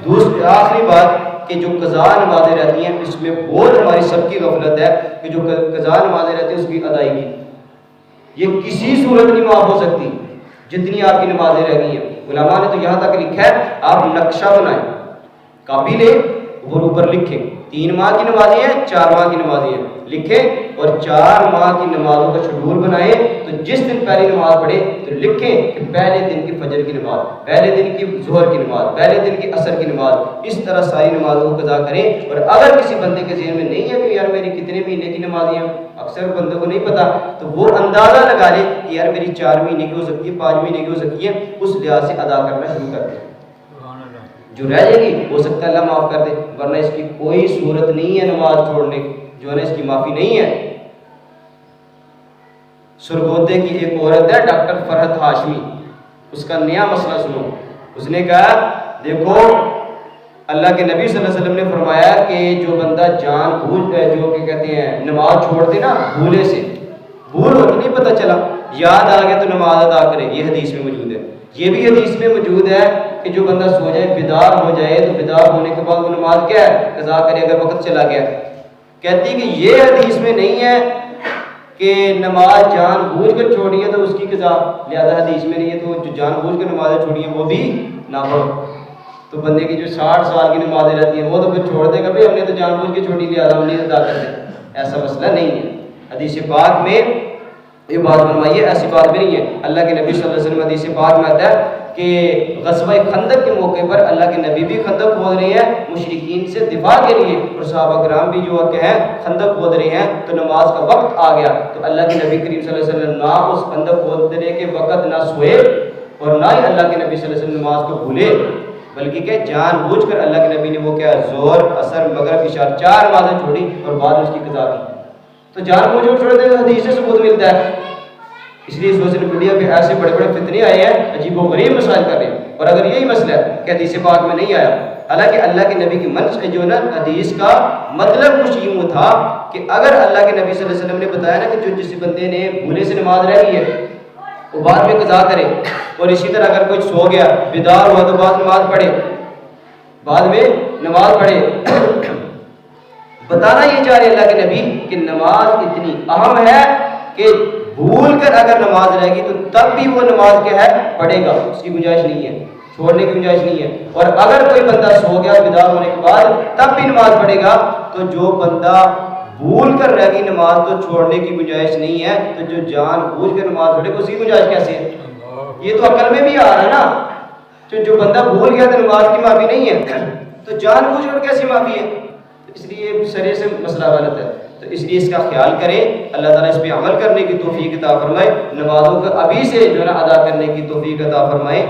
دوسری آخری بات کہ جو قضا نمازیں رہتی ہیں اس میں بہت ہماری سب کی غفلت ہے کہ جو قضا نمازیں رہتی ہیں اس کی ادائیگی یہ کسی صورت نہیں معاف ہو سکتی جتنی آپ کی نمازیں رہ گئی ہیں. علماء نے تو یہاں تک لکھا ہے آپ نقشہ بنائیں, کاپی لیں اور اوپر لکھیں 3 ماہ کی نمازیں ہیں 4 ماہ کی نمازیں ہیں لکھیں, اور 4 ماہ کی نمازوں کا شیڈول بنائیں. تو جس دن پہلی نماز پڑھیں تو لکھیں کہ پہلے دن کی فجر کی نماز, پہلے دن کی ظہر کی نماز, پہلے دن کی عصر کی نماز, اس طرح ساری نمازوں کو قضا کریں. اور اگر کسی بندے کے ذہن میں نہیں ہے کہ یار میری کتنے مہینے کی نمازیں ہیں, اکثر بندوں کو نہیں پتا, تو وہ اندازہ لگا لے کہ یار میری 4 مہینے کی ہو سکتی ہے, 5 مہینے کی ہو سکتی ہے, اس لحاظ سے ادا کرنا شروع کر دیں. جو رہ جائے گی ہو سکتا ہے اللہ معاف کر دے, ورنہ اس کی کوئی صورت نہیں ہے نماز چھوڑنے کی, جو ہے نا اس کی معافی نہیں ہے. سرگودے کی ایک عورت ہے ڈاکٹر فرحت ہاشمی, اس کا نیا مسئلہ سنو. اس نے کہا دیکھو اللہ کے نبی صلی اللہ علیہ وسلم نے فرمایا کہ جو بندہ جان بوجھ جو کہ کہتے ہیں نماز چھوڑ دے نا بھولے سے, بھول ہو نہیں پتہ چلا, یاد آ گیا تو نماز ادا کرے. یہ حدیث میں موجود ہے. یہ بھی حدیث میں موجود ہے کہ جو بندہ سو جائے بیدار ہو جائے تو بیدار ہونے کے بعد وہ نماز کیا ہے قضا کرے اگر وقت چلا گیا. کہتی کہ یہ حدیث میں نہیں ہے کہ نماز جان بوجھ کر چھوڑی ہے تو اس کی قضا, لہذا حدیث میں نہیں ہے تو جو جان بوجھ کر نمازیں چھوڑی ہیں وہ بھی نہ پڑھو. تو بندے کی جو 60 سال کی نمازیں رہتی ہیں وہ تو پھر چھوڑ دے گا, بھائی ہم نے تو جان بوجھ کے چھوڑی, لہٰذا ہم نہیں ادا کرتے. ایسا مسئلہ نہیں ہے. حدیث پاک میں یہ بات فرمائی ہے, ایسی بات بھی نہیں ہے. اللہ کے نبی صلی اللہ علیہ وسلم حدیث پاک میں آتا ہے کہ غزوہ خندق کے موقع پر اللہ کے نبی بھی خندق کھود رہے ہیں مشرکین سے دفاع کے لیے, اور صحابہ کرام بھی جو ہیں خندق کھود رہے ہیں. تو نماز کا وقت آ گیا تو اللہ کے نبی کریم صلی اللہ علیہ وسلم نہ اس خندق کھودنے کے وقت نہ سوئے اور نہ ہی اللہ کے نبی صلی اللہ علیہ وسلم نماز کو بھولے, بلکہ کہ جان بوجھ کر اللہ کے نبی نے وہ کیا ظہر عصر مغرب عشاء 4 نمازیں چھوڑی اور بعد میں اس کی قضا کی. تو جان بوجھ کر چھوڑ دے تو حدیث سے ثبوت ملتا ہے. اس لیے سوشل میڈیا پہ ایسے بڑے بڑے فتنے آئے ہیں, عجیب و غریب مسائل کر رہے ہیں. اور اگر یہی مسئلہ ہے کہ حدیث پاک میں نہیں آیا, حالانکہ اللہ کے نبی کی منش جو نا حدیث کا مطلب کچھ یوں تھا کہ اگر اللہ کے نبی صلی اللہ علیہ وسلم نے بتایا نا کہ جو جس بندے نے بھولے سے نماز رہ گئی ہے وہ بعد میں قضا کرے, اور اسی طرح اگر کوئی سو گیا بیدار ہوا تو بعد نماز پڑھے, بعد میں نماز پڑھے. بتانا یہ چاہ رہے اللہ کے نبی کہ نماز اتنی اہم ہے کہ بھول کر اگر نماز رہے گی تو تب بھی وہ نماز کیا ہے پڑھے گا, اس کی گنجائش نہیں ہے, چھوڑنے کی گنجائش نہیں ہے. اور اگر کوئی بندہ سو گیا بیدار ہونے کے بعد تب بھی نماز پڑھے گا, تو جو بندہ بھول کر رہ گئی نماز تو چھوڑنے کی گنجائش نہیں ہے. تو جو جان بوجھ کر نماز پڑھے گا اس کی گنجائش کیسے ہے؟ یہ تو عقل میں بھی آ رہا ہے نا. جو بندہ بھول گیا تو نماز کی معافی نہیں ہے, تو جان بوجھ کر کیسی معافی ہے؟ اس لیے سرے سے مسئلہ غلط ہے. تو اس لیے اس کا خیال کریں, اللہ تعالیٰ اس پہ عمل کرنے کی توفیق عطا فرمائے, نمازوں کو ابھی سے جو ہے نا ادا کرنے کی توفیق عطا فرمائے.